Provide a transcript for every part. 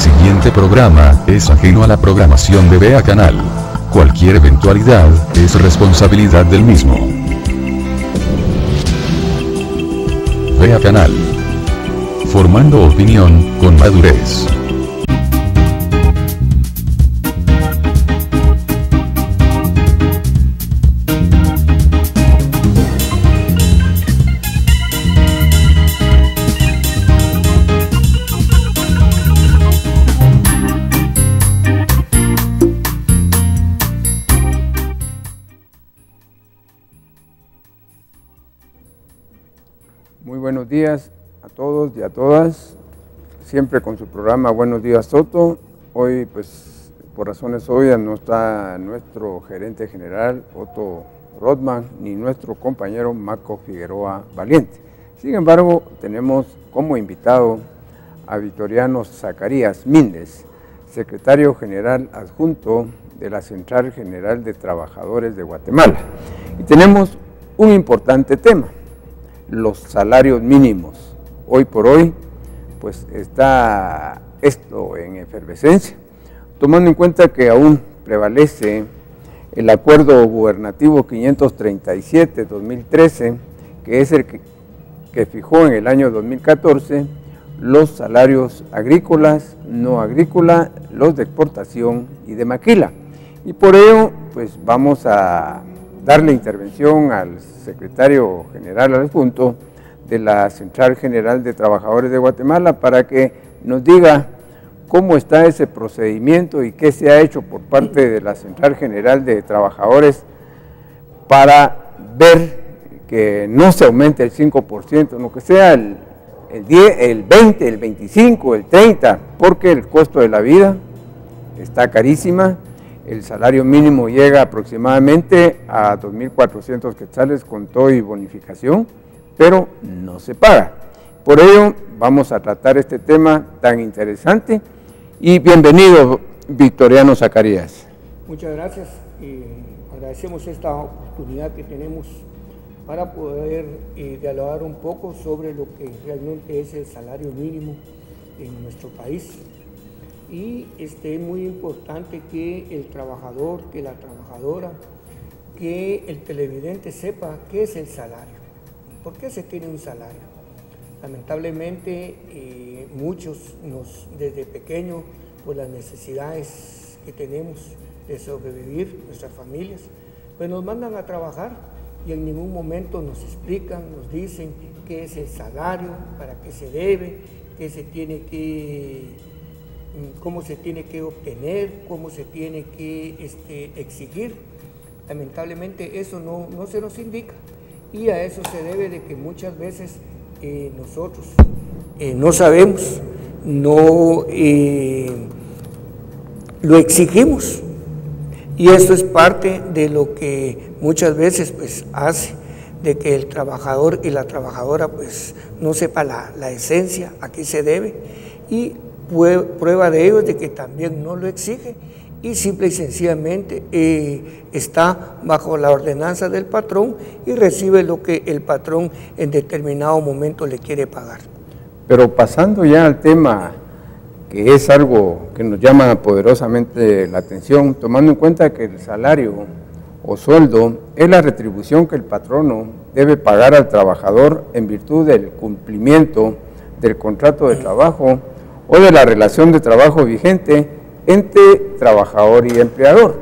siguiente programa es ajeno a la programación de VEA Canal. Cualquier eventualidad es responsabilidad del mismo. VEA Canal. Formando opinión con madurez. Muy buenos días a todos y a todas, siempre con su programa Buenos Días Soto. Hoy, pues, por razones obvias no está nuestro gerente general, Otto Rodman, ni nuestro compañero Marco Figueroa Valiente. Sin embargo, tenemos como invitado a Victoriano Zacarías Míndez, secretario general adjunto de la Central General de Trabajadores de Guatemala. Y tenemos un importante tema: los salarios mínimos. Hoy por hoy, pues está esto en efervescencia, tomando en cuenta que aún prevalece el acuerdo gubernativo 537-2013, que es el que fijó en el año 2014 los salarios agrícolas, no agrícola, los de exportación y de maquila. Y por ello, pues vamos a darle intervención al secretario general adjunto de la Central General de Trabajadores de Guatemala para que nos diga cómo está ese procedimiento y qué se ha hecho por parte de la Central General de Trabajadores para ver que no se aumente el 5%, no que sea el 10, el 20, el 25, el 30, porque el costo de la vida está carísima. El salario mínimo llega aproximadamente a 2.400 quetzales con todo y bonificación, pero no se paga. Por ello, vamos a tratar este tema tan interesante. Y bienvenido, Victoriano Zacarías. Muchas gracias. Agradecemos esta oportunidad que tenemos para poder dialogar un poco sobre lo que realmente es el salario mínimo en nuestro país. Y es muy importante que el trabajador, que la trabajadora, que el televidente sepa qué es el salario, por qué se tiene un salario. Lamentablemente muchos desde pequeños, por las necesidades que tenemos de sobrevivir, nuestras familias, pues nos mandan a trabajar y en ningún momento nos explican, nos dicen qué es el salario, para qué se debe, qué se tiene que... cómo se tiene que obtener, cómo se tiene que exigir. Lamentablemente eso no se nos indica, y a eso se debe de que muchas veces nosotros no sabemos, no lo exigimos, y eso es parte de lo que muchas veces pues hace de que el trabajador y la trabajadora pues no sepa la esencia, a qué se debe, y prueba de ello es de que también no lo exige y simple y sencillamente está bajo la ordenanza del patrón y recibe lo que el patrón en determinado momento le quiere pagar. Pero pasando ya al tema, que es algo que nos llama poderosamente la atención, tomando en cuenta que el salario o sueldo es la retribución que el patrono debe pagar al trabajador en virtud del cumplimiento del contrato de trabajo o de la relación de trabajo vigente entre trabajador y empleador.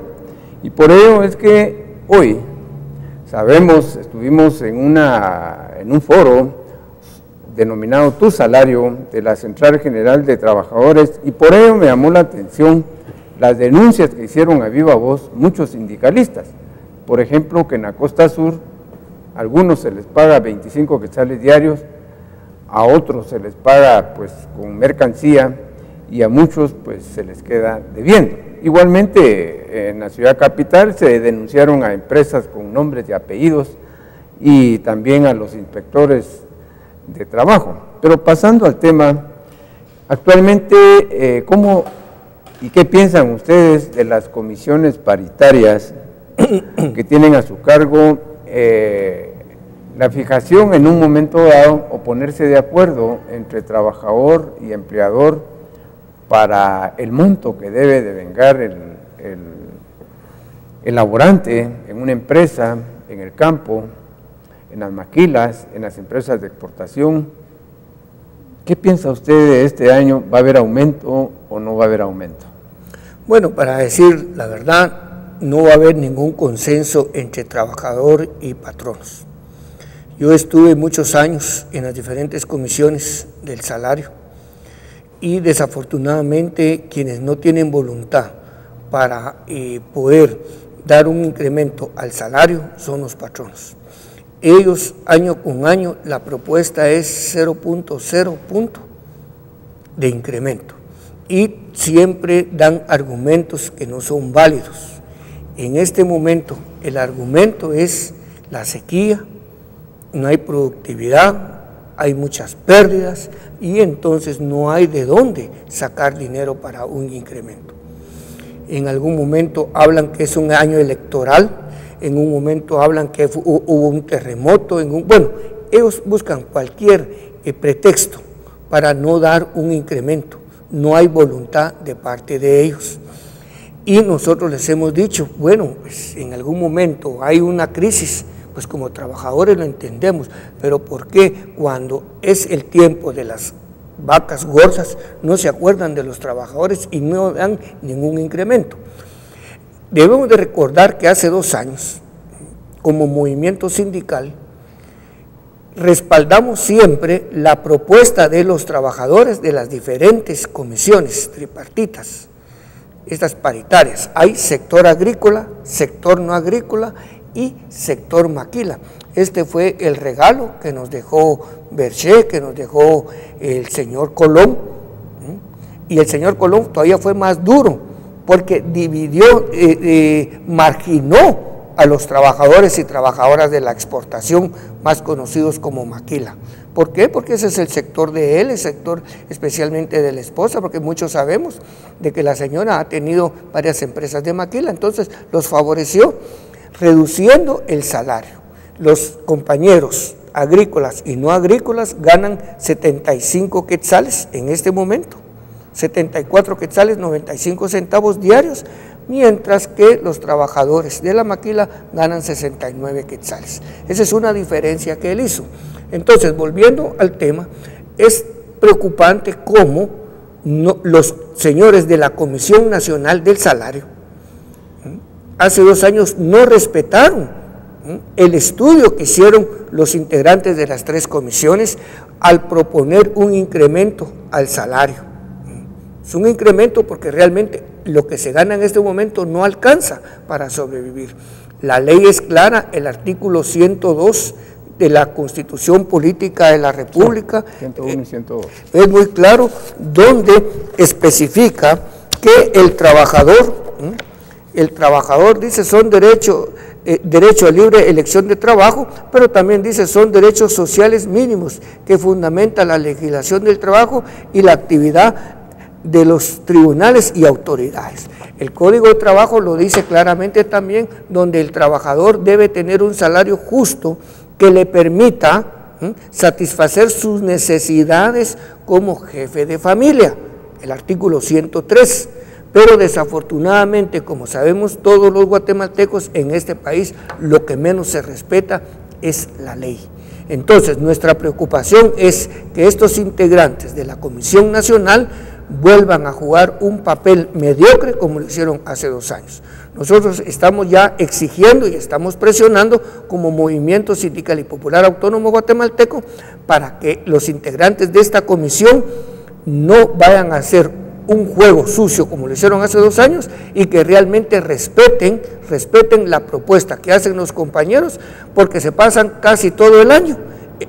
Y por ello es que hoy sabemos, estuvimos en un foro denominado Tu Salario de la Central General de Trabajadores, y por ello me llamó la atención las denuncias que hicieron a viva voz muchos sindicalistas. Por ejemplo, que en la Costa Sur a algunos se les paga 25 quetzales diarios, a otros se les paga pues con mercancía y a muchos pues se les queda debiendo. Igualmente en la ciudad capital se denunciaron a empresas con nombres y apellidos y también a los inspectores de trabajo. Pero pasando al tema, actualmente ¿cómo y qué piensan ustedes de las comisiones paritarias que tienen a su cargo la fijación en un momento dado o ponerse de acuerdo entre trabajador y empleador para el monto que debe de vengar el laborante en una empresa, en el campo, en las maquilas, en las empresas de exportación. ¿Qué piensa usted de este año? ¿Va a haber aumento o no va a haber aumento? Bueno, para decir la verdad, no va a haber ningún consenso entre trabajador y patronos. Yo estuve muchos años en las diferentes comisiones del salario y desafortunadamente quienes no tienen voluntad para poder dar un incremento al salario son los patronos. Ellos año con año la propuesta es 0.0 punto de incremento y siempre dan argumentos que no son válidos. En este momento el argumento es la sequía, no hay productividad, hay muchas pérdidas y entonces no hay de dónde sacar dinero para un incremento. En algún momento hablan que es un año electoral, en un momento hablan que hubo un terremoto, bueno, ellos buscan cualquier pretexto para no dar un incremento, no hay voluntad de parte de ellos. Y nosotros les hemos dicho, bueno, pues en algún momento hay una crisis, pues como trabajadores lo entendemos, pero ¿por qué cuando es el tiempo de las vacas gordas no se acuerdan de los trabajadores y no dan ningún incremento? Debemos de recordar que hace 2 años, como movimiento sindical, respaldamos siempre la propuesta de los trabajadores de las diferentes comisiones tripartitas, estas paritarias. Hay sector agrícola, sector no agrícola y sector maquila. Este fue el regalo que nos dejó Berché, que nos dejó el señor Colón, y el señor Colón todavía fue más duro, porque dividió, marginó a los trabajadores y trabajadoras de la exportación, más conocidos como maquila. ¿Por qué? Porque ese es el sector de él, el sector especialmente de la esposa, porque muchos sabemos de que la señora ha tenido varias empresas de maquila, entonces los favoreció reduciendo el salario. Los compañeros agrícolas y no agrícolas ganan 75 quetzales en este momento, 74 quetzales 95 centavos diarios, mientras que los trabajadores de la maquila ganan 69 quetzales. Esa es una diferencia que él hizo. Entonces, volviendo al tema, es preocupante cómo los señores de la Comisión Nacional del Salario hace 2 años no respetaron el estudio que hicieron los integrantes de las 3 comisiones al proponer un incremento al salario. Es un incremento porque realmente lo que se gana en este momento no alcanza para sobrevivir. La ley es clara, el artículo 102 de la Constitución Política de la República 101 y 102. Es muy claro, donde especifica que el trabajador dice son derecho a libre elección de trabajo, pero también dice son derechos sociales mínimos que fundamenta la legislación del trabajo y la actividad de los tribunales y autoridades. El Código de Trabajo lo dice claramente también, donde el trabajador debe tener un salario justo que le permita satisfacer sus necesidades como jefe de familia, el artículo 103. Pero desafortunadamente, como sabemos todos los guatemaltecos, en este país lo que menos se respeta es la ley. Entonces, nuestra preocupación es que estos integrantes de la Comisión Nacional vuelvan a jugar un papel mediocre como lo hicieron hace 2 años. Nosotros estamos ya exigiendo y estamos presionando como Movimiento Sindical y Popular Autónomo Guatemalteco para que los integrantes de esta comisión no vayan a hacer un juego sucio como lo hicieron hace 2 años y que realmente respeten la propuesta que hacen los compañeros, porque se pasan casi todo el año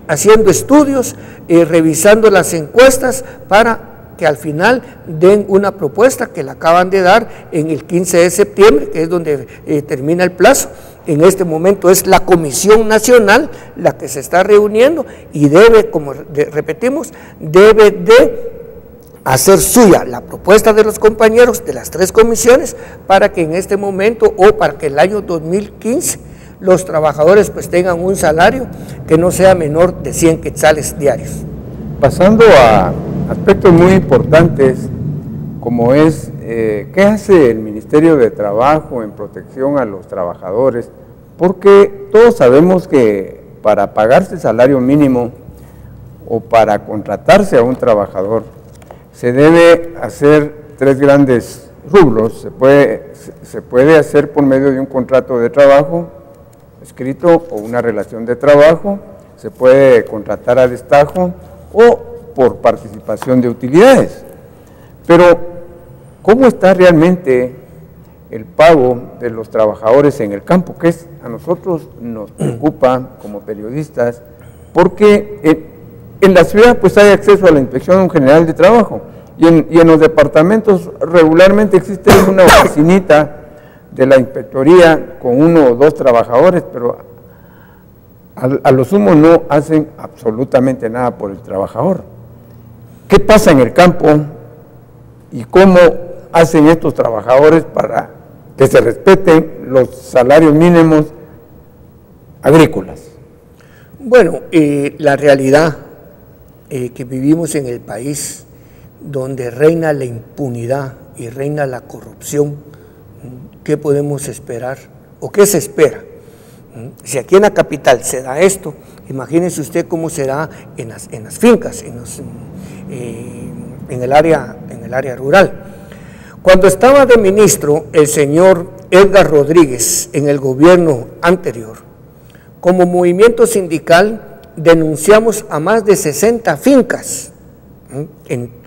haciendo estudios, revisando las encuestas para que al final den una propuesta que la acaban de dar en el 15 de septiembre, que es donde termina el plazo. En este momento es la Comisión Nacional la que se está reuniendo y debe, como repetimos, debe de hacer suya la propuesta de los compañeros de las 3 comisiones para que en este momento o para que el año 2015 los trabajadores pues tengan un salario que no sea menor de 100 quetzales diarios. Pasando a aspectos muy importantes como es, ¿qué hace el Ministerio de Trabajo en protección a los trabajadores? Porque todos sabemos que para pagarse el salario mínimo o para contratarse a un trabajador, se debe hacer 3 grandes rubros. Se puede hacer por medio de un contrato de trabajo escrito o una relación de trabajo, se puede contratar a destajo o por participación de utilidades. Pero, ¿cómo está realmente el pago de los trabajadores en el campo? Que a nosotros nos preocupa como periodistas, porque en la ciudad pues hay acceso a la Inspección General de Trabajo y en los departamentos regularmente existe una oficinita de la inspectoría con 1 o 2 trabajadores, pero a lo sumo no hacen absolutamente nada por el trabajador. ¿Qué pasa en el campo y cómo hacen estos trabajadores para que se respeten los salarios mínimos agrícolas? Bueno, la realidad que vivimos en el país, donde reina la impunidad y reina la corrupción, ¿qué podemos esperar o qué se espera? Si aquí en la capital se da esto, imagínense usted cómo será en las fincas, en el área rural. Cuando estaba de ministro el señor Edgar Rodríguez en el gobierno anterior, como movimiento sindical denunciamos a más de 60 fincas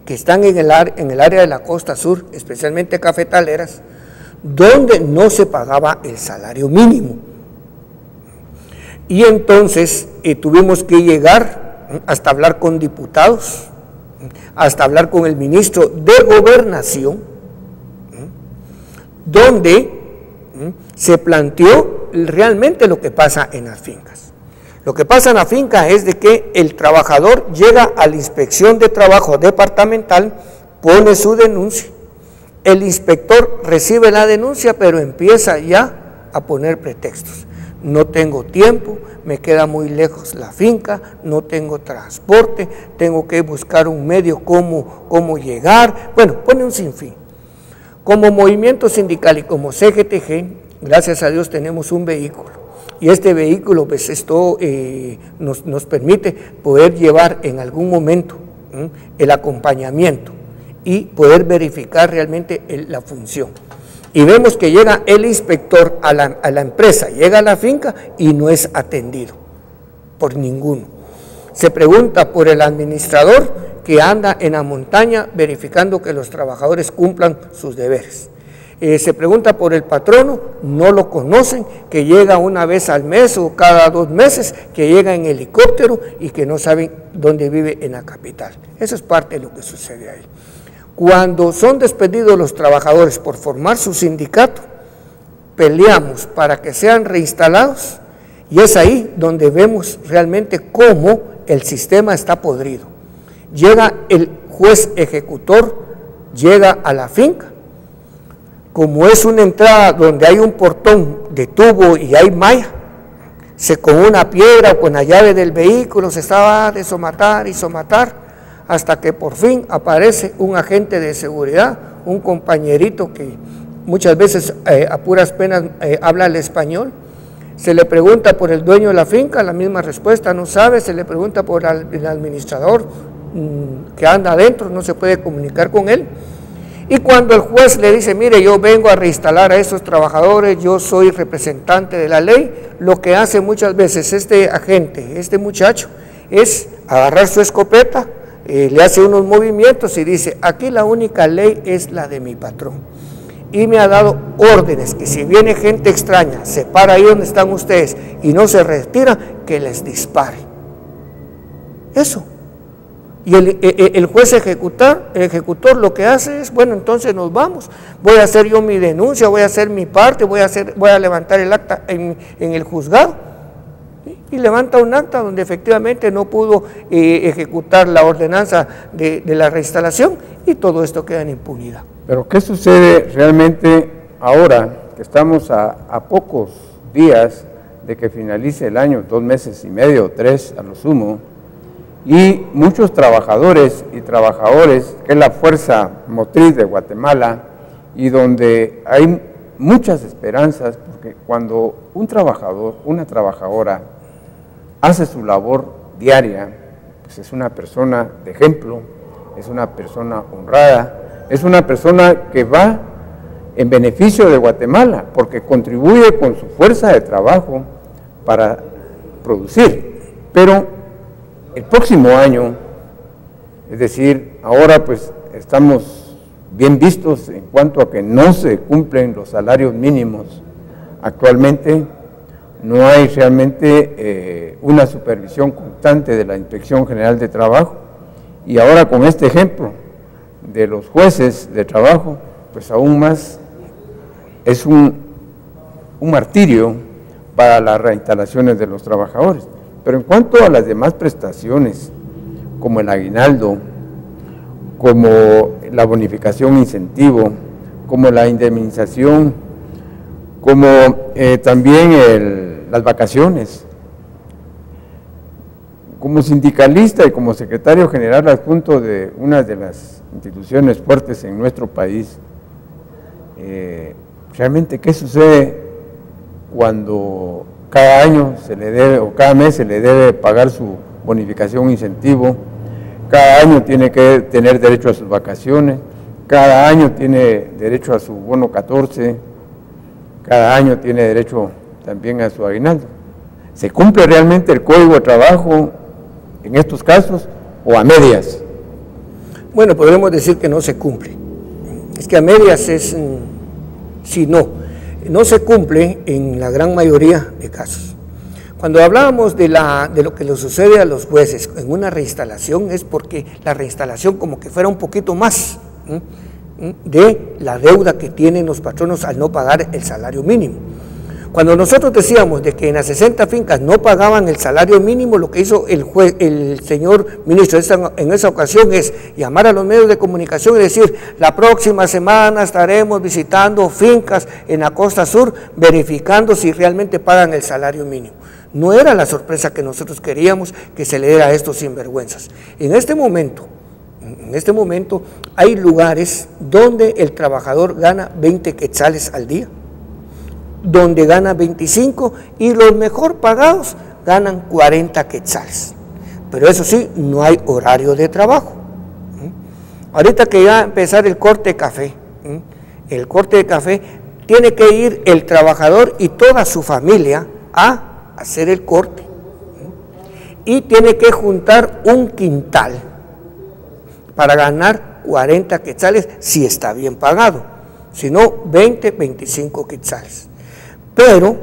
que están en el área de la costa sur, especialmente cafetaleras, donde no se pagaba el salario mínimo. Y entonces tuvimos que llegar hasta hablar con diputados, hasta hablar con el ministro de Gobernación, donde se planteó realmente lo que pasa en las fincas. Lo que pasa en la finca es de que el trabajador llega a la inspección de trabajo departamental, pone su denuncia, el inspector recibe la denuncia, pero empieza ya a poner pretextos. No tengo tiempo, me queda muy lejos la finca, no tengo transporte, tengo que buscar un medio cómo llegar. Bueno, pone un sinfín. Como movimiento sindical y como CGTG, gracias a Dios tenemos un vehículo. Y este vehículo, pues esto nos permite poder llevar en algún momento el acompañamiento y poder verificar realmente la función. Y vemos que llega el inspector a la empresa, llega a la finca y no es atendido por ninguno. Se pregunta por el administrador que anda en la montaña verificando que los trabajadores cumplan sus deberes. Se pregunta por el patrono, no lo conocen, que llega una vez al mes o cada 2 meses, que llega en helicóptero y que no saben dónde vive en la capital. Eso es parte de lo que sucede ahí. Cuando son despedidos los trabajadores por formar su sindicato, peleamos para que sean reinstalados y es ahí donde vemos realmente cómo el sistema está podrido. Llega el juez ejecutor, llega a la finca, como es una entrada donde hay un portón de tubo y hay malla, con una piedra o con la llave del vehículo se estaba de somatar y somatar, hasta que por fin aparece un agente de seguridad, un compañerito que muchas veces a puras penas habla el español. Se le pregunta por el dueño de la finca, la misma respuesta, no sabe. Se le pregunta por el administrador que anda adentro, no se puede comunicar con él. Y cuando el juez le dice, mire, yo vengo a reinstalar a esos trabajadores, yo soy representante de la ley, lo que hace muchas veces este agente, este muchacho, es agarrar su escopeta, le hace unos movimientos y dice, aquí la única ley es la de mi patrón. Y me ha dado órdenes que si viene gente extraña, se para ahí donde están ustedes y no se retira, que les dispare. Eso. Y el juez ejecutor lo que hace es, bueno, entonces nos vamos, voy a hacer yo mi denuncia, voy a hacer mi parte, voy a levantar el acta en el juzgado. Y levanta un acta donde efectivamente no pudo ejecutar la ordenanza de la reinstalación y todo esto queda en impunidad. Pero ¿qué sucede realmente ahora que estamos a pocos días de que finalice el año, 2 meses y medio o 3 a lo sumo? Y muchos trabajadores y trabajadores, que es la fuerza motriz de Guatemala, y donde hay muchas esperanzas, porque cuando un trabajador, una trabajadora, hace su labor diaria, pues es una persona de ejemplo, es una persona honrada, es una persona que va en beneficio de Guatemala, porque contribuye con su fuerza de trabajo para producir. Pero el próximo año, es decir, ahora pues estamos bien vistos en cuanto a que no se cumplen los salarios mínimos. Actualmente no hay realmente una supervisión constante de la Inspección General de Trabajo, y ahora con este ejemplo de los jueces de trabajo, pues aún más es un martirio para las reinstalaciones de los trabajadores. Pero en cuanto a las demás prestaciones, como el aguinaldo, como la bonificación incentivo, como la indemnización, como también las vacaciones, como sindicalista y como secretario general adjunto de una de las instituciones fuertes en nuestro país, realmente, ¿qué sucede cuando cada año se le debe, o cada mes se le debe pagar su bonificación incentivo? Cada año tiene que tener derecho a sus vacaciones, cada año tiene derecho a su bono 14, cada año tiene derecho también a su aguinaldo. ¿Se cumple realmente el Código de Trabajo en estos casos o a medias? Bueno, podemos decir que no se cumple. Es que a medias es, si no se cumple en la gran mayoría de casos. Cuando hablábamos de lo que le sucede a los jueces en una reinstalación, es porque la reinstalación como que fuera un poquito más de la deuda que tienen los patronos al no pagar el salario mínimo. Cuando nosotros decíamos de que en las 60 fincas no pagaban el salario mínimo, lo que hizo el señor ministro en esa ocasión es llamar a los medios de comunicación y decir: la próxima semana estaremos visitando fincas en la costa sur, verificando si realmente pagan el salario mínimo. No era la sorpresa que nosotros queríamos que se le diera a estos sinvergüenzas. En este momento hay lugares donde el trabajador gana 20 quetzales al día, donde gana 25, y los mejor pagados ganan 40 quetzales. Pero eso sí, no hay horario de trabajo. Ahorita que ya va a empezar el corte de café, el corte de café, tiene que ir el trabajador y toda su familia a hacer el corte, y tiene que juntar un quintal para ganar 40 quetzales si está bien pagado, si no 20, 25 quetzales. Pero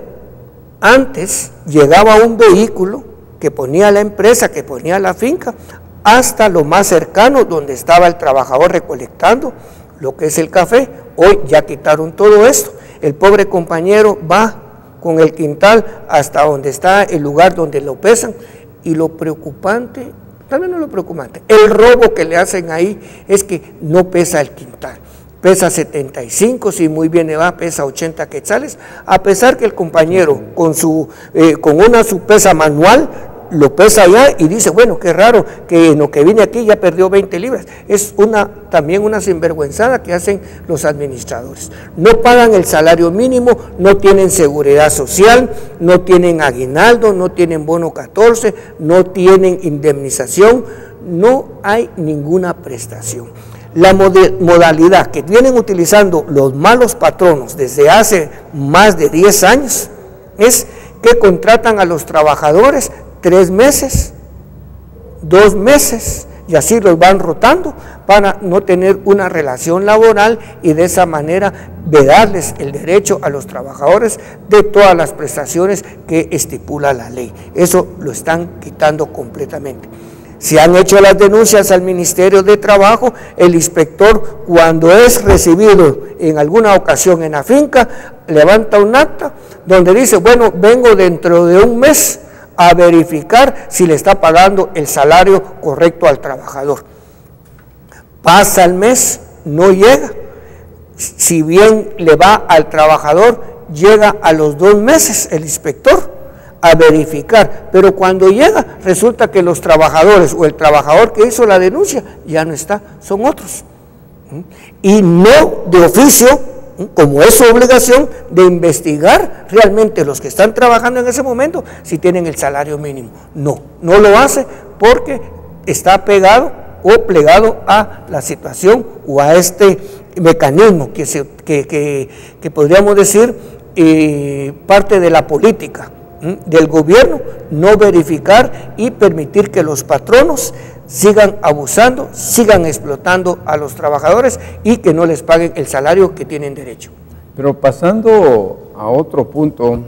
antes llegaba un vehículo que ponía la empresa, que ponía la finca, hasta lo más cercano donde estaba el trabajador recolectando lo que es el café. Hoy ya quitaron todo esto. El pobre compañero va con el quintal hasta donde está el lugar donde lo pesan, y lo preocupante, tal vez no lo preocupante, el robo que le hacen ahí es que no pesa el quintal. Pesa 75, si muy bien le va, pesa 80 quetzales, a pesar que el compañero con una su pesa manual lo pesa allá y dice: bueno, qué raro que en lo que vine aquí ya perdió 20 libras. Es también una sinvergüenzada que hacen los administradores. No pagan el salario mínimo, no tienen seguridad social, no tienen aguinaldo, no tienen bono 14, no tienen indemnización, no hay ninguna prestación. La modalidad que vienen utilizando los malos patronos desde hace más de 10 años es que contratan a los trabajadores 3 meses, 2 meses, y así los van rotando para no tener una relación laboral, y de esa manera vedarles el derecho a los trabajadores de todas las prestaciones que estipula la ley. Eso lo están quitando completamente. Se han hecho las denuncias al Ministerio de Trabajo. El inspector, cuando es recibido en alguna ocasión en la finca, levanta un acta donde dice: bueno, vengo dentro de un mes a verificar si le está pagando el salario correcto al trabajador. Pasa el mes, no llega. Si bien le va al trabajador, llega a los 2 meses el inspector a verificar, pero cuando llega resulta que los trabajadores o el trabajador que hizo la denuncia ya no está, son otros. Y no de oficio, como es su obligación, de investigar realmente los que están trabajando en ese momento si tienen el salario mínimo. No lo hace porque está pegado o plegado a la situación o a este mecanismo que podríamos decir parte de la política del gobierno, no verificar y permitir que los patronos sigan abusando, sigan explotando a los trabajadores y que no les paguen el salario que tienen derecho. Pero pasando a otro punto,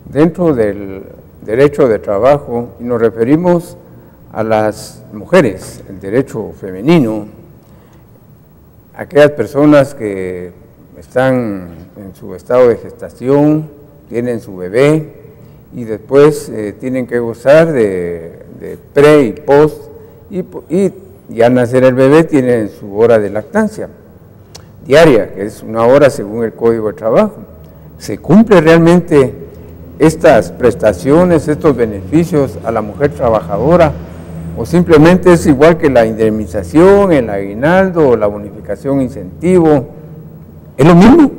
dentro del derecho de trabajo, y nos referimos a las mujeres, el derecho femenino, aquellas personas que están en su estado de gestación, tienen su bebé y después tienen que gozar de pre y post, y al nacer el bebé tienen su hora de lactancia diaria, que es 1 hora según el Código de Trabajo. ¿Se cumple realmente estas prestaciones, estos beneficios a la mujer trabajadora? ¿O simplemente es igual que la indemnización, el aguinaldo o la bonificación incentivo? ¿Es lo mismo?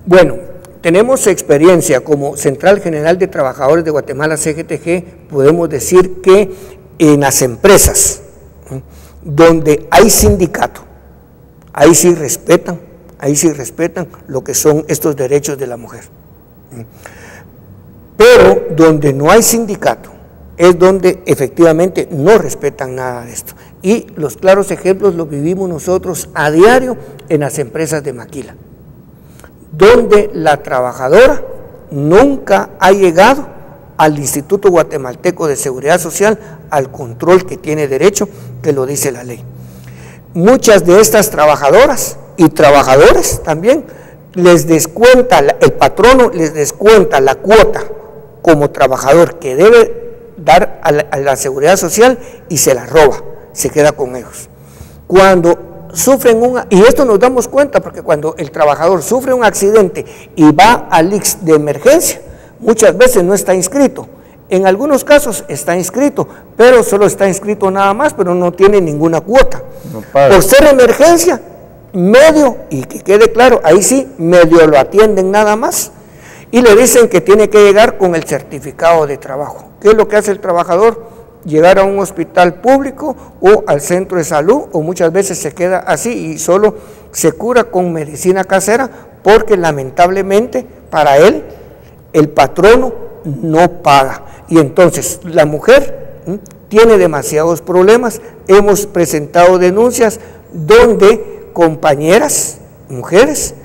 Bueno, tenemos experiencia como Central General de Trabajadores de Guatemala, CGTG, podemos decir que en las empresas donde hay sindicato, ahí sí respetan lo que son estos derechos de la mujer. Pero donde no hay sindicato es donde efectivamente no respetan nada de esto. Y los claros ejemplos los vivimos nosotros a diario en las empresas de maquila, donde la trabajadora nunca ha llegado al Instituto Guatemalteco de Seguridad Social al control que tiene derecho, que lo dice la ley. Muchas de estas trabajadoras y trabajadores también les descuenta, el patrono les descuenta la cuota como trabajador que debe dar a la Seguridad Social y se la roba, se queda con ellos. Cuando sufren y esto nos damos cuenta porque cuando el trabajador sufre un accidente y va al IX de emergencia, muchas veces no está inscrito. En algunos casos está inscrito, pero solo está inscrito nada más, pero no tiene ninguna cuota. No por ser emergencia, medio, y que quede claro, ahí sí, medio lo atienden nada más, y le dicen que tiene que llegar con el certificado de trabajo. ¿Qué es lo que hace el trabajador? Llegar a un hospital público o al centro de salud, o muchas veces se queda así y solo se cura con medicina casera, porque lamentablemente para él, el patrono no paga. Y entonces la mujer tiene demasiados problemas. Hemos presentado denuncias donde compañeras, mujeres,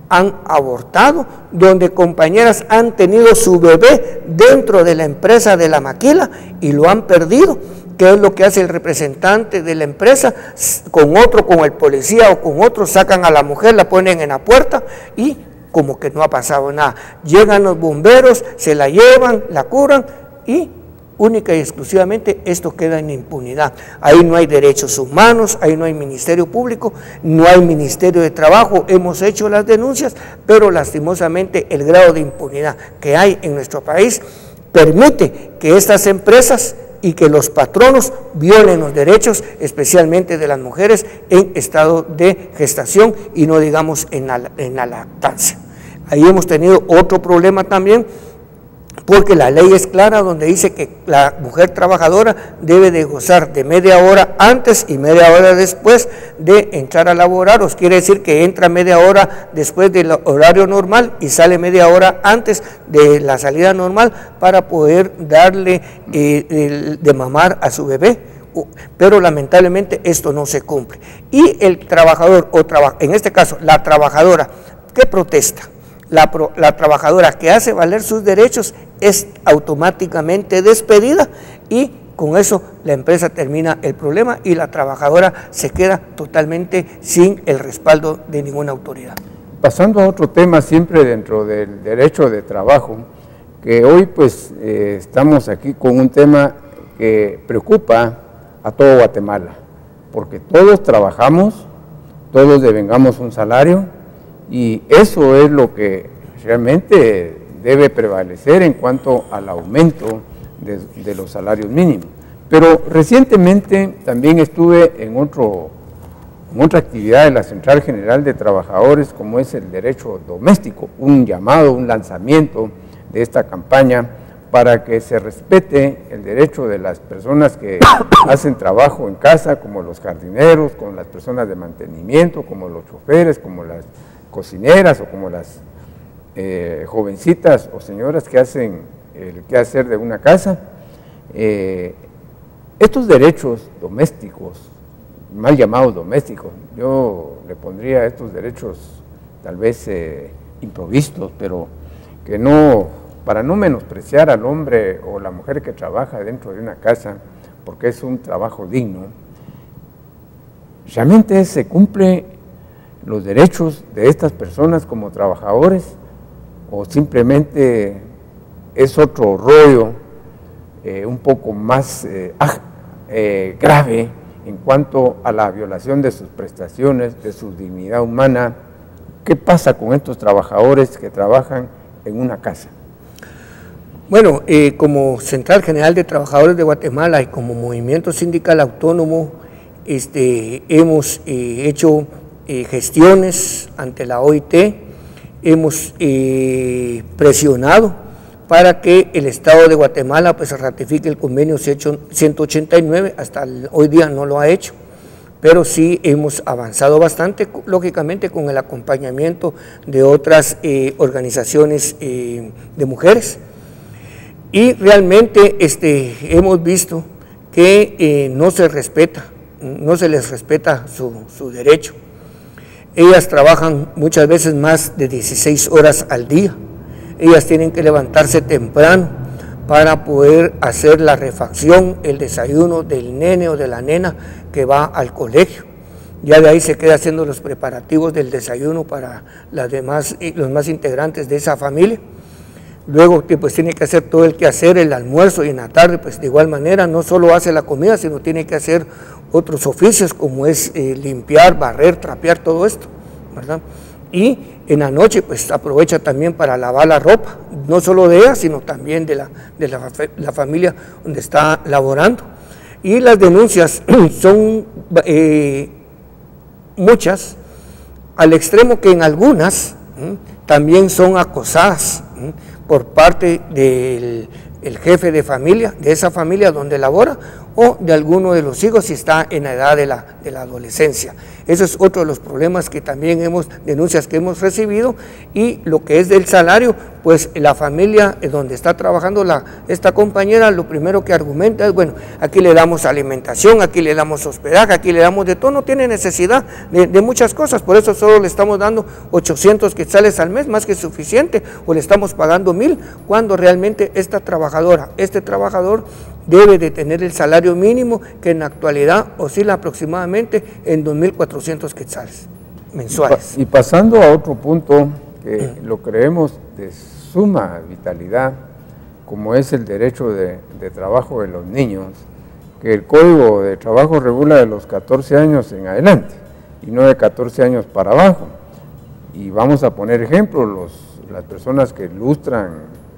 han abortado, donde compañeras han tenido su bebé dentro de la empresa de la maquila y lo han perdido. ¿Qué es lo que hace el representante de la empresa? Con el policía o con otro, sacan a la mujer, la ponen en la puerta y como que no ha pasado nada. Llegan los bomberos, se la llevan, la curan y única y exclusivamente esto queda en impunidad. Ahí no hay derechos humanos, ahí no hay Ministerio Público, no hay Ministerio de Trabajo. Hemos hecho las denuncias, pero lastimosamente el grado de impunidad que hay en nuestro país permite que estas empresas y que los patronos violen los derechos, especialmente de las mujeres en estado de gestación y no digamos en la lactancia. Ahí hemos tenido otro problema también, porque la ley es clara donde dice que la mujer trabajadora debe de gozar de media hora antes y media hora después de entrar a laborar. Os quiere decir que entra media hora después del horario normal y sale media hora antes de la salida normal para poder darle de mamar a su bebé. Pero lamentablemente esto no se cumple. Y el trabajador, en este caso la trabajadora que protesta, la trabajadora que hace valer sus derechos es automáticamente despedida y con eso la empresa termina el problema y la trabajadora se queda totalmente sin el respaldo de ninguna autoridad. Pasando a otro tema siempre dentro del derecho de trabajo, que hoy pues estamos aquí con un tema que preocupa a todo Guatemala, porque todos trabajamos, todos devengamos un salario, y eso es lo que realmente debe prevalecer en cuanto al aumento de los salarios mínimos. Pero recientemente también estuve en otra actividad de la Central General de Trabajadores, como es el derecho doméstico, un llamado, un lanzamiento de esta campaña para que se respete el derecho de las personas que hacen trabajo en casa, como los jardineros, como las personas de mantenimiento, como los choferes, como las cocineras o como las jovencitas o señoras que hacen el quehacer de una casa. Estos derechos domésticos, mal llamados domésticos, yo le pondría estos derechos tal vez improvistos, pero que no, para no menospreciar al hombre o la mujer que trabaja dentro de una casa, porque es un trabajo digno, realmente se cumplen los derechos de estas personas como trabajadores, o simplemente es otro rollo un poco más grave en cuanto a la violación de sus prestaciones, de su dignidad humana. ¿Qué pasa con estos trabajadores que trabajan en una casa? Bueno, como Central General de Trabajadores de Guatemala y como Movimiento Sindical Autónomo, hemos hecho gestiones ante la OIT, hemos presionado para que el Estado de Guatemala pues ratifique el convenio 189, hasta hoy día no lo ha hecho, pero sí hemos avanzado bastante, lógicamente con el acompañamiento de otras organizaciones de mujeres, y realmente hemos visto que no se les respeta su derecho. Ellas trabajan muchas veces más de 16 horas al día. Ellas tienen que levantarse temprano para poder hacer la refacción, el desayuno del nene o de la nena que va al colegio. Ya de ahí se queda haciendo los preparativos del desayuno para los más integrantes de esa familia. Luego pues tiene que hacer todo el quehacer, el almuerzo, y en la tarde pues de igual manera no solo hace la comida, sino tiene que hacer otros oficios como es limpiar, barrer, trapear, todo esto, ¿verdad? Y en la noche pues aprovecha también para lavar la ropa, no solo de ella, sino también de la familia donde está laborando. Y las denuncias son muchas, al extremo que en algunas también son acosadas por parte del jefe de familia, de esa familia donde labora, o de alguno de los hijos si está en la edad de la adolescencia. Eso es otro de los problemas que también denuncias que hemos recibido. Y lo que es del salario, pues la familia donde está trabajando esta compañera, lo primero que argumenta es, bueno, aquí le damos alimentación, aquí le damos hospedaje, aquí le damos de todo, no tiene necesidad de muchas cosas, por eso solo le estamos dando 800 quetzales al mes, más que suficiente, o le estamos pagando 1000, cuando realmente esta trabajadora, este trabajador debe de tener el salario mínimo, que en la actualidad oscila aproximadamente en 2.400 quetzales mensuales. Y pasando a otro punto que lo creemos de suma vitalidad, como es el derecho de trabajo de los niños, que el Código de Trabajo regula de los 14 años en adelante y no de 14 años para abajo. Y vamos a poner ejemplos, las personas que lustran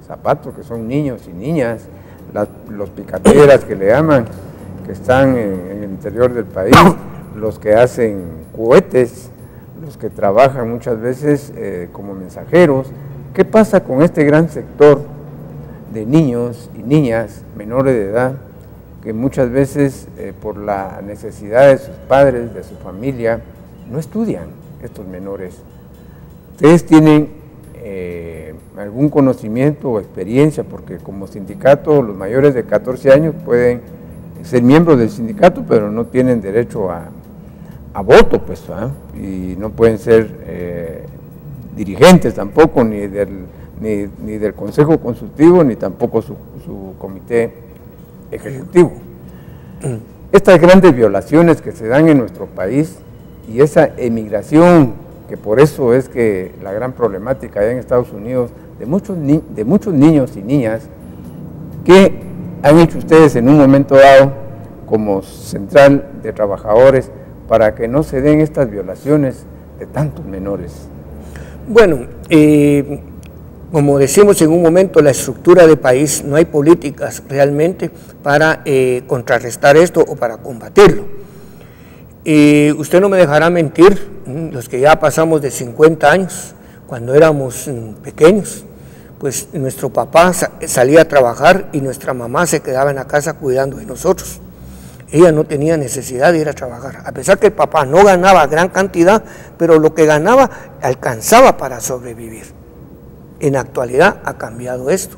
zapatos, que son niños y niñas, los picaderas que le llaman, que están en el interior del país, los que hacen cohetes, los que trabajan muchas veces como mensajeros. ¿Qué pasa con este gran sector de niños y niñas menores de edad que muchas veces por la necesidad de sus padres, de su familia, no estudian, estos menores? ¿Ustedes tienen algún conocimiento o experiencia? Porque como sindicato los mayores de 14 años pueden ser miembros del sindicato, pero no tienen derecho a voto, pues, y no pueden ser dirigentes tampoco, ni del Consejo Consultivo, ni tampoco su comité ejecutivo. Estas grandes violaciones que se dan en nuestro país y esa emigración, que por eso es que la gran problemática allá en Estados Unidos de muchos niños y niñas, ¿qué han hecho ustedes en un momento dado como Central de Trabajadores para que no se den estas violaciones de tantos menores? Bueno, como decimos en un momento, la estructura de país, no hay políticas realmente para contrarrestar esto o para combatirlo. Usted no me dejará mentir, los que ya pasamos de 50 años, cuando éramos pequeños, pues nuestro papá salía a trabajar y nuestra mamá se quedaba en la casa cuidando de nosotros. Ella no tenía necesidad de ir a trabajar, a pesar que el papá no ganaba gran cantidad, pero lo que ganaba alcanzaba para sobrevivir. En la actualidad ha cambiado esto.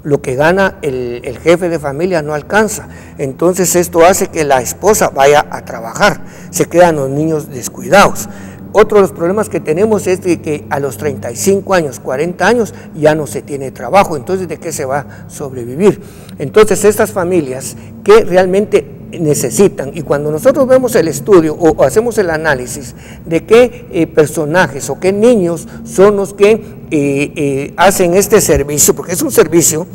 Lo que gana el jefe de familia no alcanza. Entonces esto hace que la esposa vaya a trabajar, se quedan los niños descuidados. Otro de los problemas que tenemos es de que a los 35 años, 40 años ya no se tiene trabajo, entonces ¿de qué se va a sobrevivir? Entonces estas familias que realmente necesitan, y cuando nosotros vemos el estudio o hacemos el análisis de qué personajes o qué niños son los que hacen este servicio, porque es un servicio,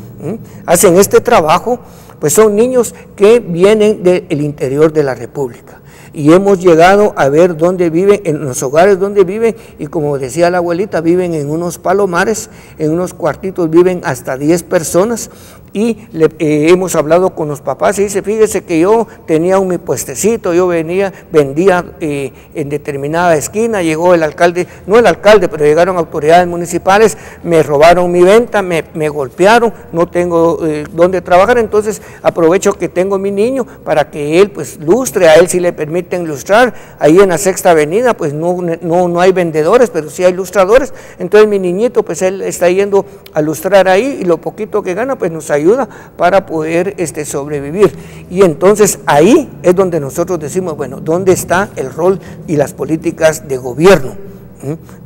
hacen este trabajo, pues son niños que vienen del interior de la República. Y hemos llegado a ver dónde viven, en los hogares donde viven, y como decía la abuelita, viven en unos palomares, en unos cuartitos viven hasta 10 personas, y hemos hablado con los papás y dice, fíjese que yo tenía mi puestecito, yo vendía en determinada esquina, llegó el alcalde, no el alcalde, pero llegaron autoridades municipales, me robaron mi venta, me golpearon, no tengo dónde trabajar, entonces aprovecho que tengo mi niño para que él pues lustre, a él sí le permiten lustrar, ahí en la Sexta Avenida pues no hay vendedores, pero sí hay lustradores, entonces mi niñito pues él está yendo a lustrar ahí y lo poquito que gana pues nos ayuda para poder sobrevivir. Y entonces ahí es donde nosotros decimos, bueno, ¿dónde está el rol y las políticas de gobierno?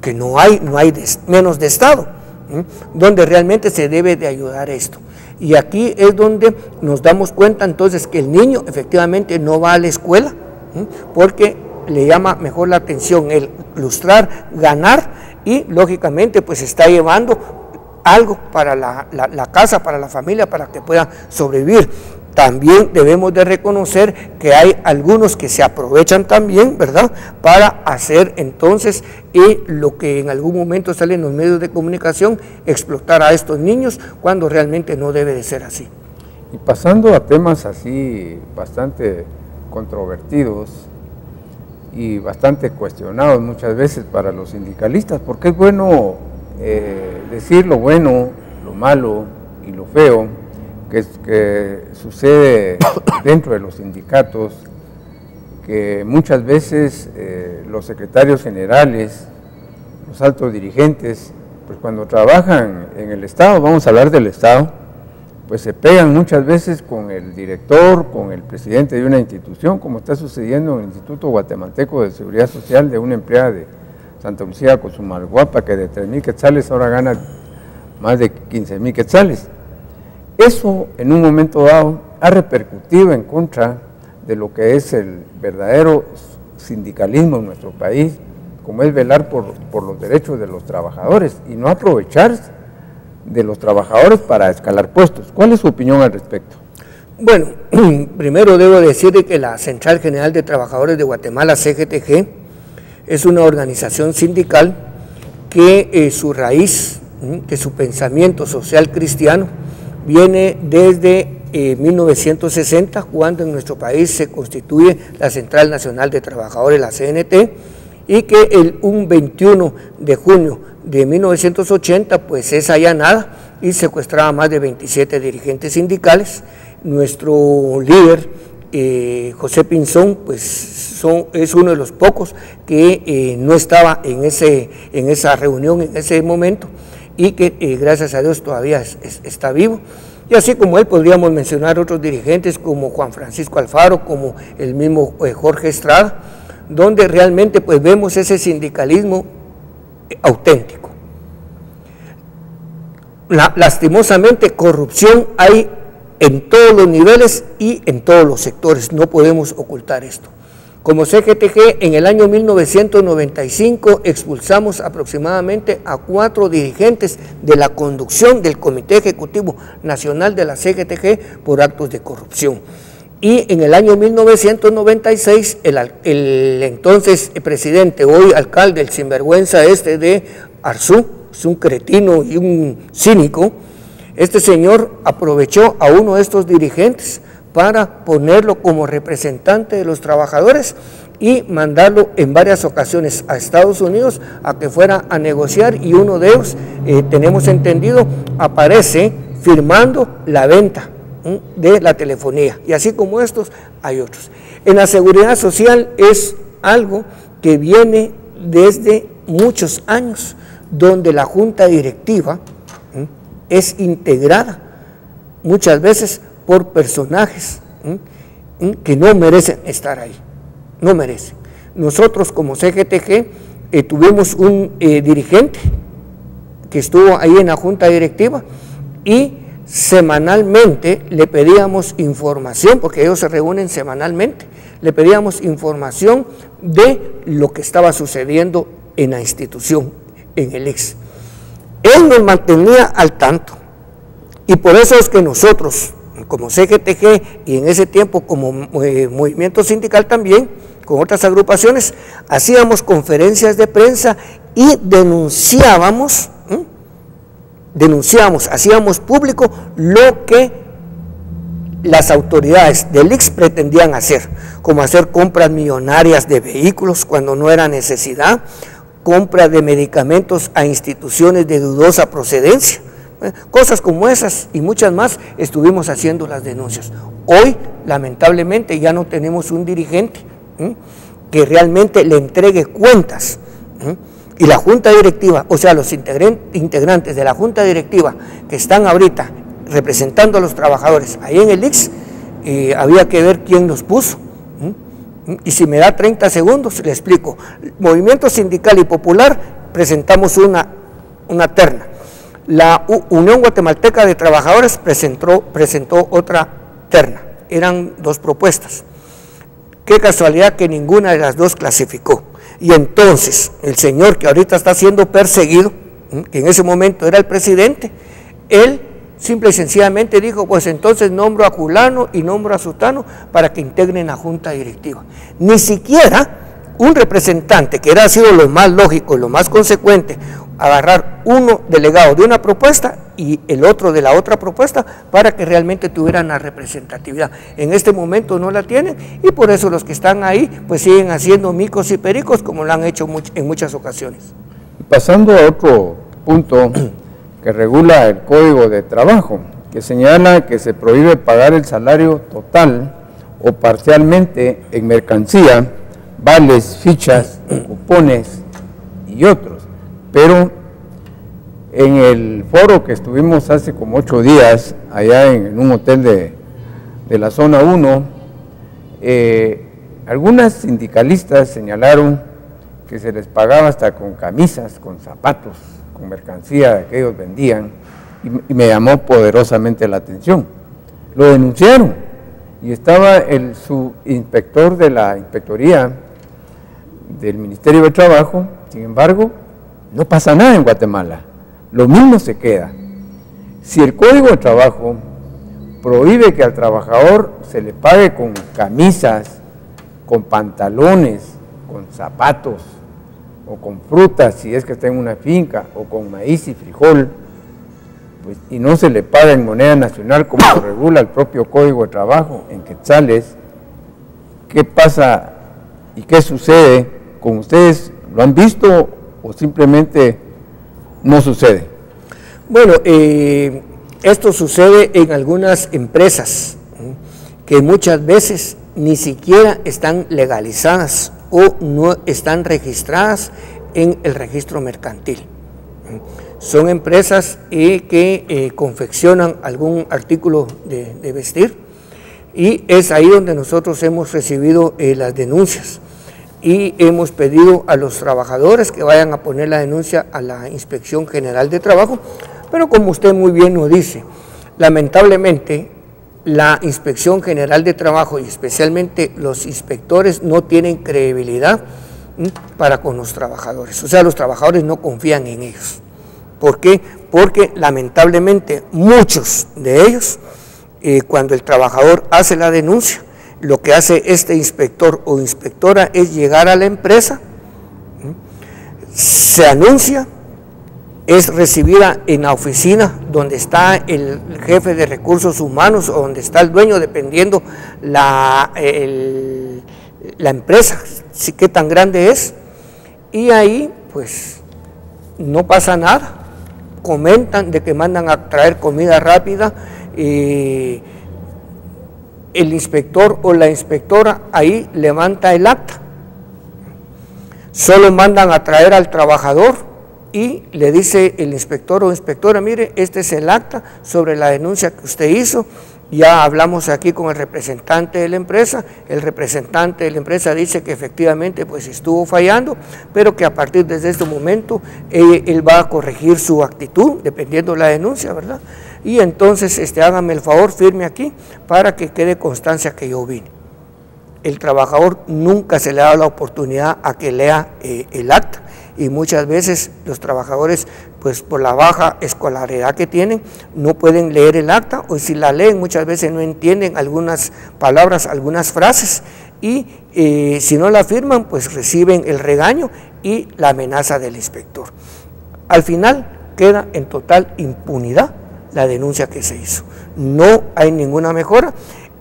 Que no hay menos de Estado, donde realmente se debe de ayudar esto. Y aquí es donde nos damos cuenta entonces que el niño efectivamente no va a la escuela, porque le llama mejor la atención el lustrar, ganar, y lógicamente pues está llevando algo para la casa, para la familia, para que pueda sobrevivir. También debemos de reconocer que hay algunos que se aprovechan también, ¿verdad?, para hacer entonces lo que en algún momento sale en los medios de comunicación, explotar a estos niños, cuando realmente no debe de ser así. Y pasando a temas así bastante controvertidos y bastante cuestionados muchas veces para los sindicalistas, porque es bueno decir lo bueno, lo malo y lo feo que sucede dentro de los sindicatos, que muchas veces los secretarios generales, los altos dirigentes, pues cuando trabajan en el Estado, vamos a hablar del Estado, pues se pegan muchas veces con el director, con el presidente de una institución, como está sucediendo en el Instituto Guatemalteco de Seguridad Social, de una empleada de Santa Lucía Cozumalguapa, que de 3,000 quetzales ahora gana más de 15,000 quetzales. Eso en un momento dado ha repercutido en contra de lo que es el verdadero sindicalismo en nuestro país, como es velar por los derechos de los trabajadores y no aprovecharse de los trabajadores para escalar puestos. ¿Cuál es su opinión al respecto? Bueno, primero debo decir que la Central General de Trabajadores de Guatemala, CGTG, es una organización sindical que su raíz, que su pensamiento social cristiano viene desde 1960, cuando en nuestro país se constituye la Central Nacional de Trabajadores, la CNT, y que un 21 de junio de 1980 pues es allanada y secuestraba a más de 27 dirigentes sindicales. Nuestro líder, José Pinzón, pues es uno de los pocos que no estaba en esa reunión en ese momento, y que gracias a Dios todavía está vivo. Y así como él podríamos mencionar otros dirigentes como Juan Francisco Alfaro, como el mismo Jorge Estrada, donde realmente pues vemos ese sindicalismo auténtico. Lastimosamente corrupción hay en todos los niveles y en todos los sectores, no podemos ocultar esto. Como CGTG, en el año 1995 expulsamos aproximadamente a 4 dirigentes de la conducción del Comité Ejecutivo Nacional de la CGTG por actos de corrupción. Y en el año 1996, el entonces presidente, hoy alcalde, el sinvergüenza de Arzú, es un cretino y un cínico, este señor aprovechó a uno de estos dirigentes para ponerlo como representante de los trabajadores y mandarlo en varias ocasiones a Estados Unidos a que fuera a negociar, y uno de ellos, tenemos entendido, aparece firmando la venta de la telefonía, y así como estos hay otros. En la seguridad social es algo que viene desde muchos años, donde la junta directiva es integrada muchas veces por personajes que no merecen estar ahí, no merecen. Nosotros como CGTG tuvimos un dirigente que estuvo ahí en la junta directiva y semanalmente le pedíamos información, porque ellos se reúnen semanalmente, le pedíamos información de lo que estaba sucediendo en la institución, en el ICS. Él nos mantenía al tanto, y por eso es que nosotros, como CGTG y en ese tiempo como movimiento sindical también, con otras agrupaciones, hacíamos conferencias de prensa y denunciábamos, hacíamos público lo que las autoridades del ICS pretendían hacer, como hacer compras millonarias de vehículos cuando no era necesidad, compra de medicamentos a instituciones de dudosa procedencia, cosas como esas y muchas más. Estuvimos haciendo las denuncias. Hoy, lamentablemente, ya no tenemos un dirigente que realmente le entregue cuentas, y la junta directiva, o sea, los integrantes de la junta directiva que están ahorita representando a los trabajadores ahí en el ICS, había que ver quién los puso. Y si me da 30 segundos, le explico. Movimiento Sindical y Popular presentamos una terna. La Unión Guatemalteca de Trabajadores presentó otra terna. Eran dos propuestas. Qué casualidad que ninguna de las dos clasificó. Y entonces, el señor que ahorita está siendo perseguido, que en ese momento era el presidente, él simple y sencillamente dijo, pues entonces nombro a fulano y nombro a sutano para que integren la junta directiva. Ni siquiera un representante, que era sido lo más lógico, lo más consecuente, agarrar uno delegado de una propuesta y el otro de la otra propuesta para que realmente tuvieran la representatividad. En este momento no la tienen, y por eso los que están ahí pues siguen haciendo micos y pericos como lo han hecho en muchas ocasiones. Pasando a otro punto que regula el Código de Trabajo, que señala que se prohíbe pagar el salario total o parcialmente en mercancía, vales, fichas, cupones y otros. Pero en el foro que estuvimos hace como 8 días, allá en un hotel de la zona 1, algunas sindicalistas señalaron que se les pagaba hasta con camisas, con zapatos, con mercancía que ellos vendían, y me llamó poderosamente la atención. Lo denunciaron, y estaba el subinspector de la Inspectoría del Ministerio de Trabajo. Sin embargo, no pasa nada en Guatemala, lo mismo se queda. Si el Código de Trabajo prohíbe que al trabajador se le pague con camisas, con pantalones, con zapatos, o con frutas, si es que está en una finca, o con maíz y frijol, pues, y no se le paga en moneda nacional como lo regula el propio Código de Trabajo, en quetzales, ¿qué pasa y qué sucede con ustedes? ¿Lo han visto o simplemente no sucede? Bueno, esto sucede en algunas empresas que muchas veces ni siquiera están legalizadas o no están registradas en el registro mercantil. Son empresas que confeccionan algún artículo de vestir, y es ahí donde nosotros hemos recibido las denuncias, y hemos pedido a los trabajadores que vayan a poner la denuncia a la Inspección General de Trabajo. Pero como usted muy bien nos dice, lamentablemente la Inspección General de Trabajo y especialmente los inspectores no tienen credibilidad para con los trabajadores. O sea, los trabajadores no confían en ellos. ¿Por qué? Porque lamentablemente muchos de ellos, cuando el trabajador hace la denuncia, lo que hace este inspector o inspectora es llegar a la empresa, se anuncia, es recibida en la oficina donde está el jefe de recursos humanos o donde está el dueño, dependiendo la empresa, si qué tan grande es, y ahí pues no pasa nada, comentan de que mandan a traer comida rápida, el inspector o la inspectora ahí levanta el acta, solo mandan a traer al trabajador y le dice el inspector o inspectora, mire, este es el acta sobre la denuncia que usted hizo, ya hablamos aquí con el representante de la empresa, el representante de la empresa dice que efectivamente pues estuvo fallando, pero que a partir de este momento él va a corregir su actitud, dependiendo de la denuncia, ¿verdad? Y entonces hágame el favor, firme aquí, para que quede constancia que yo vine. El trabajador nunca se le da la oportunidad a que lea el acta, y muchas veces los trabajadores, pues por la baja escolaridad que tienen, no pueden leer el acta, o si la leen muchas veces no entienden algunas palabras, algunas frases, y si no la firman, pues reciben el regaño y la amenaza del inspector. Al final queda en total impunidad la denuncia que se hizo. No hay ninguna mejora.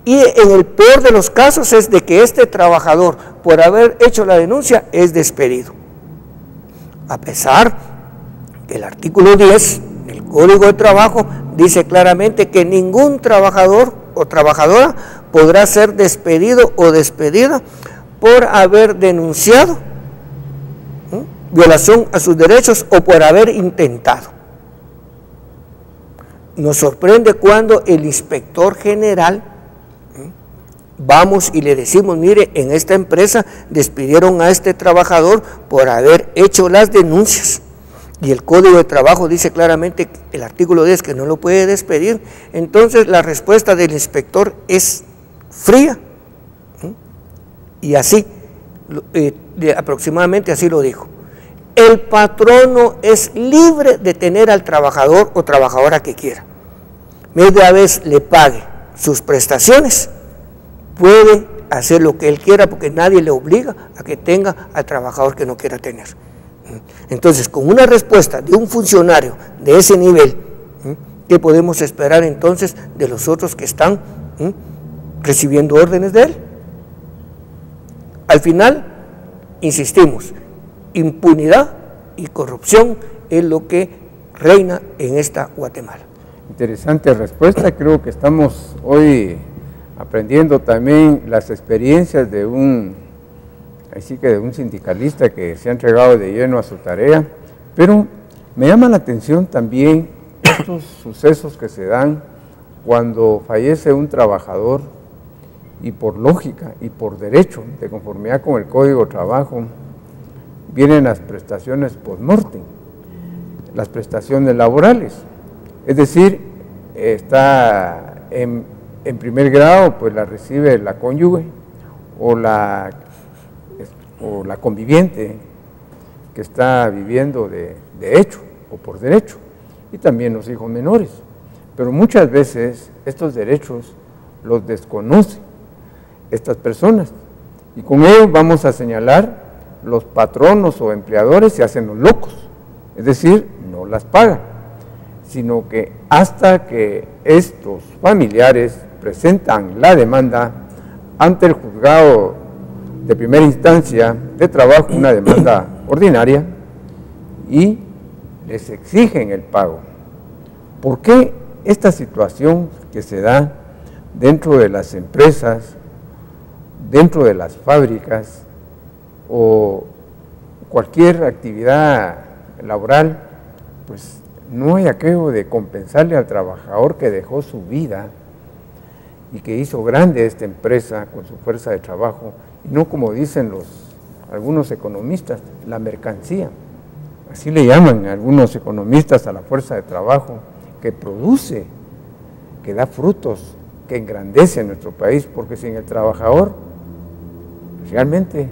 Y en el peor de los casos es de que este trabajador, por haber hecho la denuncia, es despedido. A pesar que el artículo 10 del Código de Trabajo dice claramente que ningún trabajador o trabajadora podrá ser despedido o despedida por haber denunciado violación a sus derechos o por haber intentado. Nos sorprende cuando el inspector general vamos y le decimos, mire, en esta empresa despidieron a este trabajador por haber hecho las denuncias. Y el Código de Trabajo dice claramente, el artículo 10, que no lo puede despedir. Entonces la respuesta del inspector es fría. Y así, aproximadamente así lo dijo. El patrono es libre de tener al trabajador o trabajadora que quiera. Media vez le pague sus prestaciones, puede hacer lo que él quiera porque nadie le obliga a que tenga al trabajador que no quiera tener. Entonces, con una respuesta de un funcionario de ese nivel, ¿qué podemos esperar entonces de los otros que están recibiendo órdenes de él? Al final, insistimos, impunidad y corrupción es lo que reina en esta Guatemala. Interesante respuesta. Creo que estamos hoy aprendiendo también las experiencias de un sindicalista que se ha entregado de lleno a su tarea, pero me llama la atención también estos sucesos que se dan cuando fallece un trabajador y por lógica y por derecho, de conformidad con el Código de Trabajo, vienen las prestaciones post-mortem, las prestaciones laborales. Es decir, está en primer grado, pues la recibe la cónyuge o la conviviente que está viviendo de hecho o por derecho, y también los hijos menores. Pero muchas veces estos derechos los desconocen estas personas, y con ello vamos a señalar los patronos o empleadores se hacen los locos, es decir, no las pagan, sino que hasta que estos familiares presentan la demanda ante el juzgado de primera instancia de trabajo, una demanda ordinaria, y les exigen el pago. ¿Por qué esta situación que se da dentro de las empresas, dentro de las fábricas o cualquier actividad laboral, pues no hay aquello de compensarle al trabajador que dejó su vida y que hizo grande esta empresa con su fuerza de trabajo, y no como dicen algunos economistas, la mercancía? Así le llaman algunos economistas a la fuerza de trabajo que produce, que da frutos, que engrandece a nuestro país, porque sin el trabajador realmente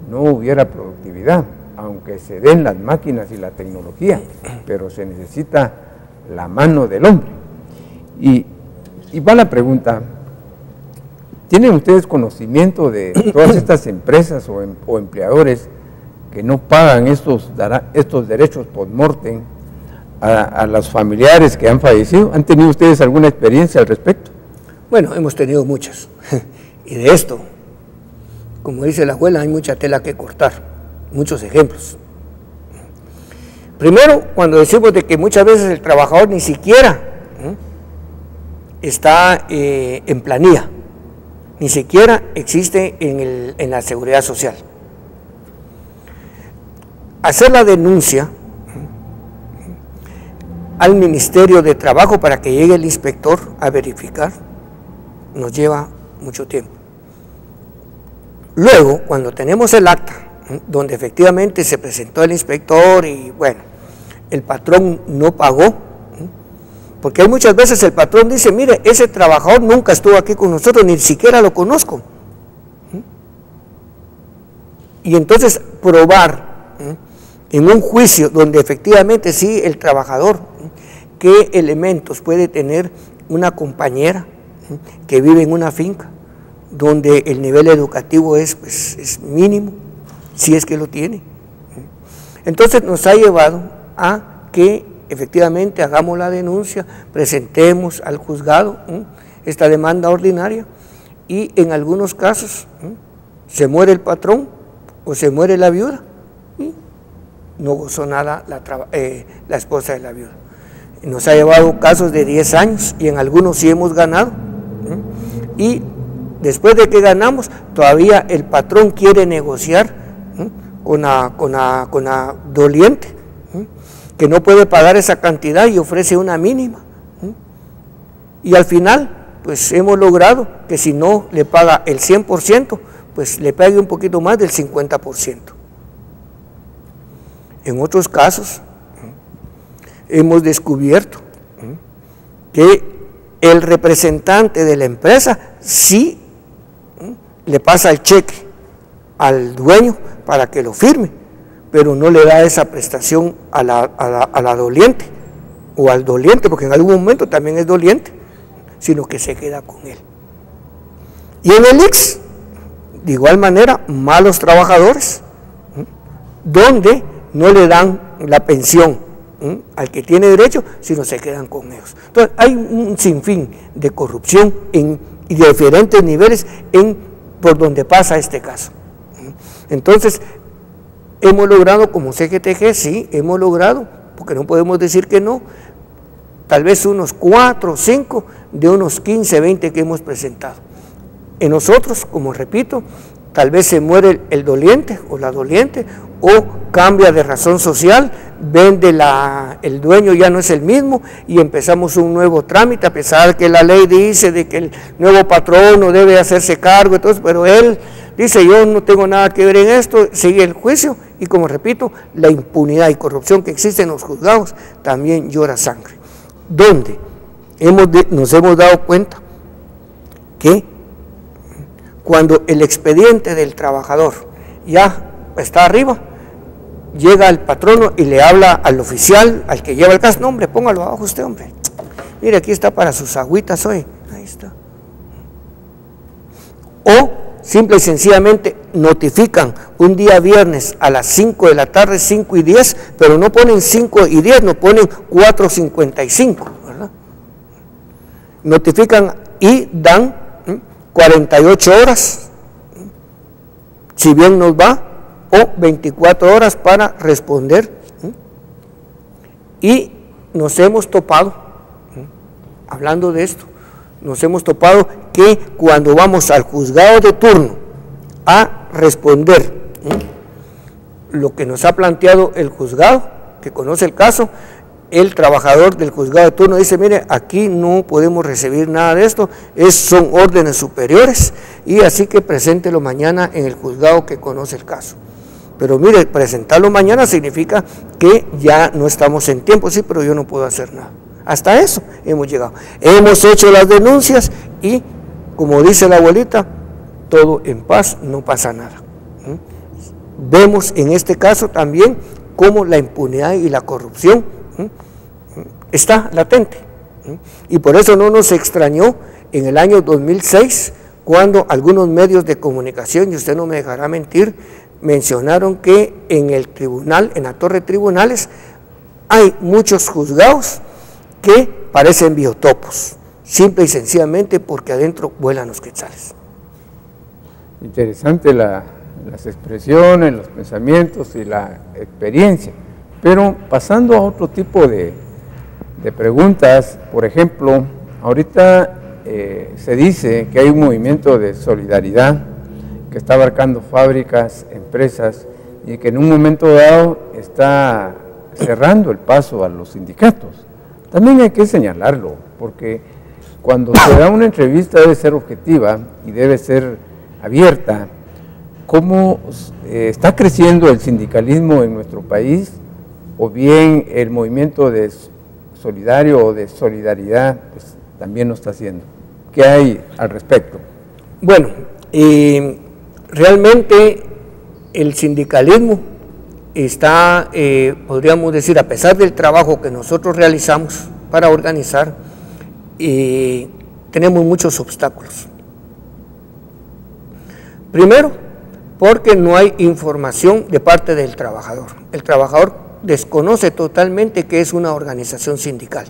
no hubiera productividad, aunque se den las máquinas y la tecnología, pero se necesita la mano del hombre. Y va la pregunta, ¿tienen ustedes conocimiento de todas estas empresas o empleadores que no pagan estos derechos post-mortem a los familiares que han fallecido. ¿Han tenido ustedes alguna experiencia al respecto? Bueno, hemos tenido muchas. Y de esto, como dice la abuela, hay mucha tela que cortar, muchos ejemplos. Primero, cuando decimos de que muchas veces el trabajador ni siquiera está en planilla, ni siquiera existe en la seguridad social. Hacer la denuncia al Ministerio de Trabajo para que llegue el inspector a verificar nos lleva mucho tiempo. Luego, cuando tenemos el acta, donde efectivamente se presentó el inspector y bueno, el patrón no pagó, porque hay muchas veces el patrón dice, mire, ese trabajador nunca estuvo aquí con nosotros, ni siquiera lo conozco. Y entonces probar en un juicio donde efectivamente sí el trabajador, qué elementos puede tener una compañera que vive en una finca, donde el nivel educativo es mínimo, si es que lo tiene. Entonces nos ha llevado a que efectivamente hagamos la denuncia, presentemos al juzgado esta demanda ordinaria y en algunos casos se muere el patrón o se muere la viuda y no gozó nada la esposa de la viuda. Nos ha llevado casos de 10 años y en algunos sí hemos ganado. Y después de que ganamos, todavía el patrón quiere negociar con la doliente, que no puede pagar esa cantidad y ofrece una mínima. Y al final, pues hemos logrado que si no le paga el 100%, pues le pague un poquito más del 50%. En otros casos, hemos descubierto que el representante de la empresa sí le pasa el cheque al dueño para que lo firme, pero no le da esa prestación a la doliente o al doliente, porque en algún momento también es doliente, sino que se queda con él. Y en el IX, de igual manera, malos trabajadores, donde no le dan la pensión al que tiene derecho, sino se quedan con ellos. Entonces, hay un sinfín de corrupción y de diferentes niveles por donde pasa este caso. Entonces, hemos logrado, como CGTG, sí, hemos logrado, porque no podemos decir que no, tal vez unos 4 o 5 de unos 15, 20 que hemos presentado. En nosotros, como repito, tal vez se muere el doliente o la doliente, o cambia de razón social, vende el dueño ya no es el mismo y empezamos un nuevo trámite, a pesar de que la ley dice de que el nuevo patrono debe hacerse cargo, entonces, pero él dice, yo no tengo nada que ver en esto, sigue el juicio y como repito, la impunidad y corrupción que existe en los juzgados también llora sangre. Donde nos hemos dado cuenta que cuando el expediente del trabajador ya está arriba, llega el patrono y le habla al oficial, al que lleva el caso, no hombre, póngalo abajo usted, hombre, mire, aquí está para sus agüitas hoy, ahí está. O simple y sencillamente notifican un día viernes a las 5 de la tarde, 5:10, pero no ponen 5:10, no ponen 4:55, ¿verdad? Notifican y dan 48 horas, si bien nos va, o 24 horas para responder. Y nos hemos topado, hablando de esto, nos hemos topado que cuando vamos al juzgado de turno a responder lo que nos ha planteado el juzgado, que conoce el caso, el trabajador del juzgado de turno dice, mire, aquí no podemos recibir nada de esto, son órdenes superiores, y así que preséntelo mañana en el juzgado que conoce el caso. Pero mire, presentarlo mañana significa que ya no estamos en tiempo, sí, pero yo no puedo hacer nada. Hasta eso hemos llegado. Hemos hecho las denuncias y, como dice la abuelita, todo en paz, no pasa nada. Vemos en este caso también cómo la impunidad y la corrupción está latente. Y por eso no nos extrañó en el año 2006, cuando algunos medios de comunicación, y usted no me dejará mentir, mencionaron que en el tribunal, en la torre de tribunales, Hay muchos juzgados que parecen biotopos, simple y sencillamente porque adentro vuelan los quetzales. Interesante las expresiones, los pensamientos y la experiencia. Pero pasando a otro tipo de preguntas, por ejemplo, ahorita se dice que hay un movimiento de solidaridad que está abarcando fábricas, empresas, y que en un momento dado está cerrando el paso a los sindicatos. También hay que señalarlo, porque cuando se da una entrevista debe ser objetiva y debe ser abierta. ¿Cómo está creciendo el sindicalismo en nuestro país? O bien el movimiento de solidario o de solidaridad pues, también lo está haciendo. ¿Qué hay al respecto? Bueno, realmente el sindicalismo está, podríamos decir, a pesar del trabajo que nosotros realizamos para organizar, tenemos muchos obstáculos. Primero, porque no hay información de parte del trabajador. El trabajador desconoce totalmente qué es una organización sindical.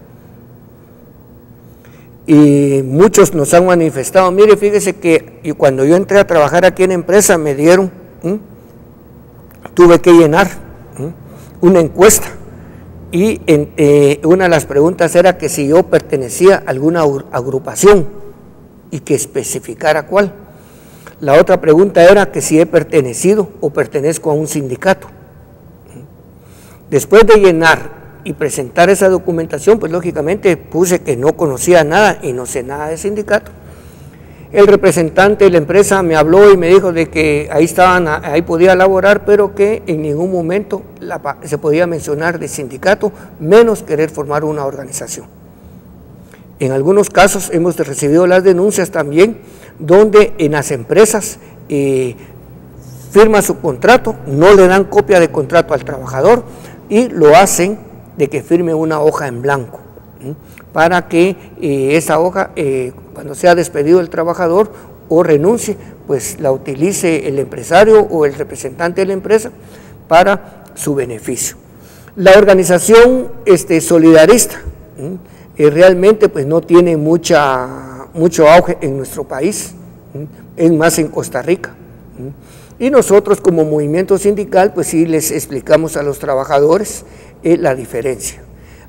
Y muchos nos han manifestado, mire, fíjese que cuando yo entré a trabajar aquí en empresa me dieron, tuve que llenar una encuesta y una de las preguntas era que si yo pertenecía a alguna agrupación y que especificara cuál. La otra pregunta era que si he pertenecido o pertenezco a un sindicato. Después de llenar y presentar esa documentación, pues lógicamente puse que no conocía nada y no sé nada de sindicato. El representante de la empresa me habló y me dijo de que ahí podía laborar, pero que en ningún momento se podía mencionar de sindicato, menos querer formar una organización. En algunos casos hemos recibido las denuncias también, donde en las empresas firma su contrato, no le dan copia de contrato al trabajador y lo hacen de que firme una hoja en blanco, para que esa hoja, cuando sea despedido el trabajador o renuncie, pues la utilice el empresario o el representante de la empresa para su beneficio. La organización solidarista realmente pues no tiene mucho auge en nuestro país, es más en Costa Rica. Y nosotros como movimiento sindical pues sí les explicamos a los trabajadores la diferencia.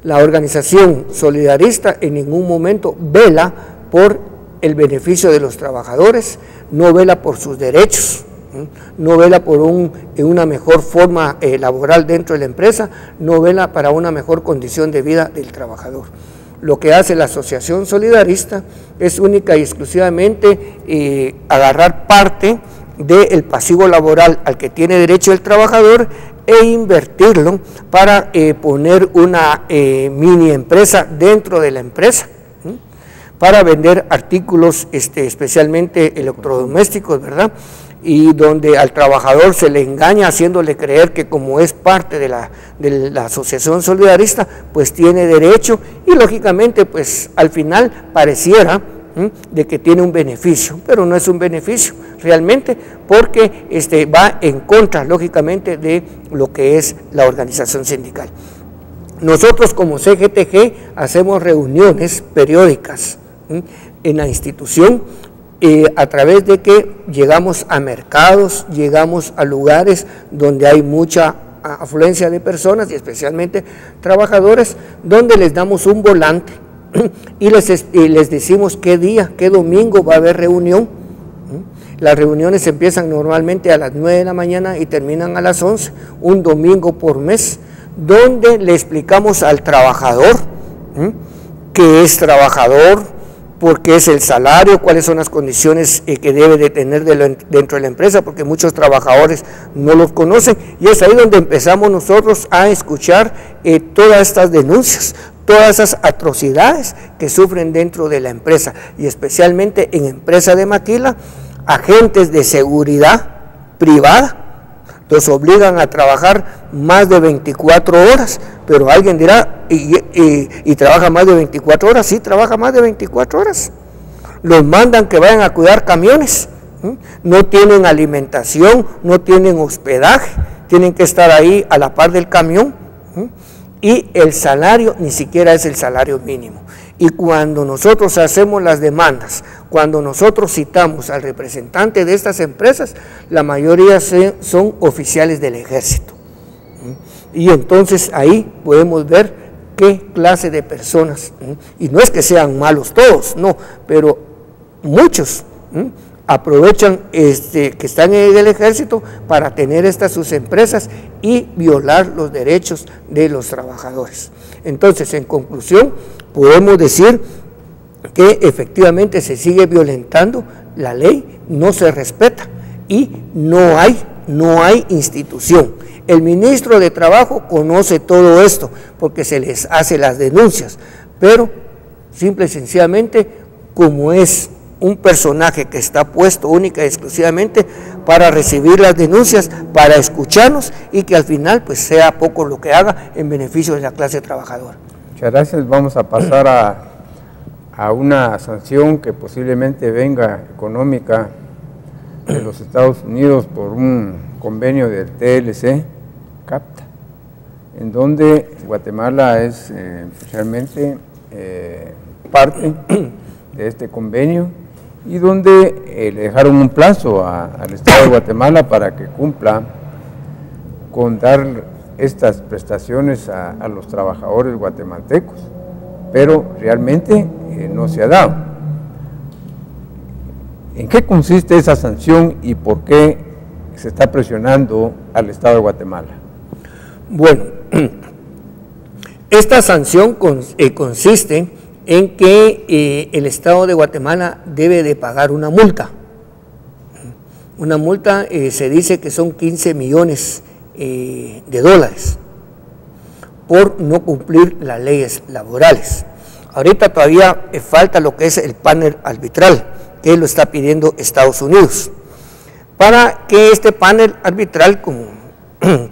La organización solidarista en ningún momento vela por el beneficio de los trabajadores, no vela por sus derechos, no vela por una mejor forma laboral dentro de la empresa, no vela para una mejor condición de vida del trabajador. Lo que hace la asociación solidarista es única y exclusivamente agarrar parte del pasivo laboral al que tiene derecho el trabajador e invertirlo para poner una mini empresa dentro de la empresa, para vender artículos especialmente electrodomésticos, ¿verdad? Y donde al trabajador se le engaña haciéndole creer que como es parte de la asociación solidarista, pues tiene derecho y lógicamente pues al final pareciera de que tiene un beneficio, pero no es un beneficio realmente porque va en contra lógicamente de lo que es la organización sindical. Nosotros como CGTG hacemos reuniones periódicas en la institución a través de que llegamos a mercados, llegamos a lugares donde hay mucha afluencia de personas y especialmente trabajadores, donde les damos un volante y les decimos qué día, qué domingo va a haber reunión. Las reuniones empiezan normalmente a las 9 de la mañana y terminan a las 11, un domingo por mes, donde le explicamos al trabajador qué es trabajador, por qué es el salario, cuáles son las condiciones que debe de tener dentro de la empresa, porque muchos trabajadores no los conocen, y es ahí donde empezamos nosotros a escuchar todas estas denuncias, todas esas atrocidades que sufren dentro de la empresa, y especialmente en empresa de maquila, agentes de seguridad privada los obligan a trabajar más de 24 horas, pero alguien dirá, ¿y trabaja más de 24 horas? Sí, trabaja más de 24 horas. Los mandan que vayan a cuidar camiones, no tienen alimentación, no tienen hospedaje, tienen que estar ahí a la par del camión, y el salario ni siquiera es el salario mínimo. Y cuando nosotros hacemos las demandas, cuando nosotros citamos al representante de estas empresas, la mayoría son oficiales del ejército. Y entonces ahí podemos ver qué clase de personas, y no es que sean malos todos, no, pero muchos aprovechan que están en el ejército para tener sus empresas y violar los derechos de los trabajadores. Entonces, en conclusión, podemos decir que efectivamente se sigue violentando la ley, no se respeta y no hay institución. El ministro de Trabajo conoce todo esto porque se les hace las denuncias, pero simple y sencillamente, como es un personaje que está puesto única y exclusivamente para recibir las denuncias, para escucharnos y que al final pues sea poco lo que haga en beneficio de la clase trabajadora. Muchas gracias. Vamos a pasar a una sanción que posiblemente venga económica de los Estados Unidos por un convenio del TLC, CAPTA, en donde Guatemala es especialmente parte de este convenio y donde le dejaron un plazo al Estado de Guatemala para que cumpla con dar estas prestaciones a los trabajadores guatemaltecos, pero realmente no se ha dado. ¿En qué consiste esa sanción y por qué se está presionando al Estado de Guatemala? Bueno, esta sanción consiste en que el Estado de Guatemala debe de pagar una multa. Una multa se dice que son 15 millones de dólares por no cumplir las leyes laborales. Ahorita todavía falta lo que es el panel arbitral, que lo está pidiendo Estados Unidos. Para que este panel arbitral, como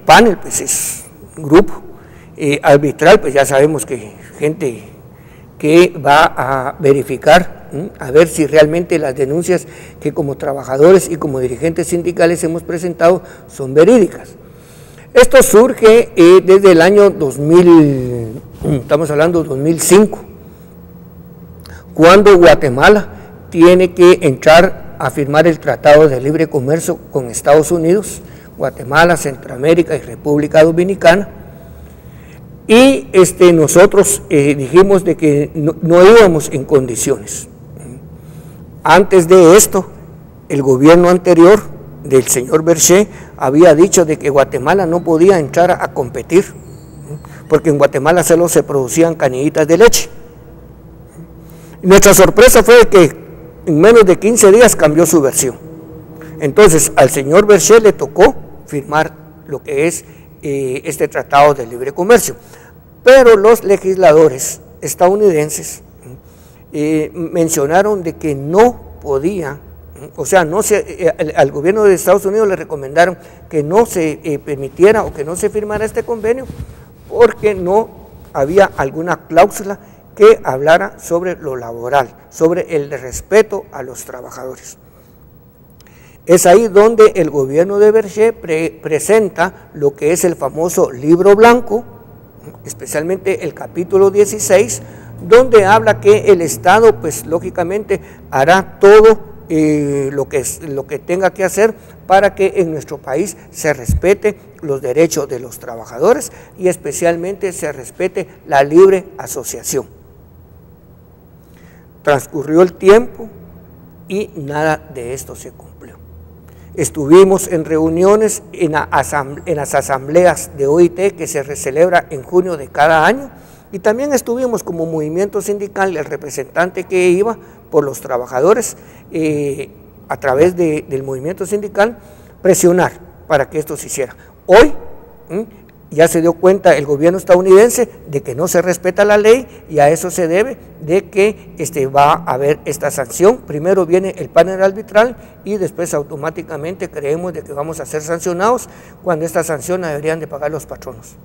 panel, pues es un grupo arbitral, pues ya sabemos que gente que va a verificar, a ver si realmente las denuncias que como trabajadores y como dirigentes sindicales hemos presentado son verídicas. Esto surge desde el año 2000, estamos hablando de 2005, cuando Guatemala tiene que entrar a firmar el Tratado de Libre Comercio con Estados Unidos, Guatemala, Centroamérica y República Dominicana. Y nosotros dijimos de que no íbamos en condiciones. Antes de esto, el gobierno anterior del señor Berger había dicho de que Guatemala no podía entrar a competir, porque en Guatemala solo se producían canillitas de leche. Nuestra sorpresa fue que en menos de 15 días cambió su versión. Entonces al señor Berger le tocó firmar lo que es este Tratado de Libre Comercio, pero los legisladores estadounidenses mencionaron de que no podía, o sea, al gobierno de Estados Unidos le recomendaron que no se permitiera o que no se firmara este convenio porque no había alguna cláusula que hablara sobre lo laboral, sobre el respeto a los trabajadores. Es ahí donde el gobierno de Berger presenta lo que es el famoso libro blanco, especialmente el capítulo 16, donde habla que el Estado, pues lógicamente, hará todo lo que tenga que hacer para que en nuestro país se respete los derechos de los trabajadores y especialmente se respete la libre asociación. Transcurrió el tiempo y nada de esto se cumplió. Estuvimos en reuniones en las asambleas de OIT que se celebra en junio de cada año y también estuvimos como movimiento sindical, el representante que iba por los trabajadores a través del movimiento sindical, presionar para que esto se hiciera. Hoy ya se dio cuenta el gobierno estadounidense de que no se respeta la ley y a eso se debe de que va a haber esta sanción. Primero viene el panel arbitral y después automáticamente creemos de que vamos a ser sancionados cuando esta sanción la deberían de pagar los patronos.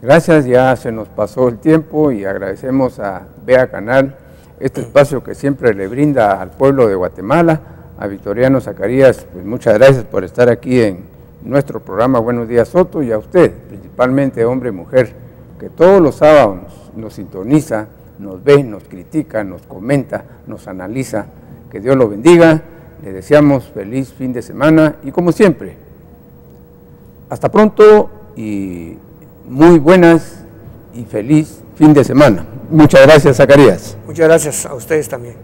Gracias, ya se nos pasó el tiempo y agradecemos a VEA Canal este espacio que siempre le brinda al pueblo de Guatemala. A Victoriano Zacarías, pues muchas gracias por estar aquí en nuestro programa Buenos Días Soto y a usted, principalmente hombre y mujer, que todos los sábados nos sintoniza, nos ve, nos critica, nos comenta, nos analiza. Que Dios lo bendiga. Le deseamos feliz fin de semana y como siempre, hasta pronto y muy buenas y feliz fin de semana. Muchas gracias, Zacarías. Muchas gracias a ustedes también.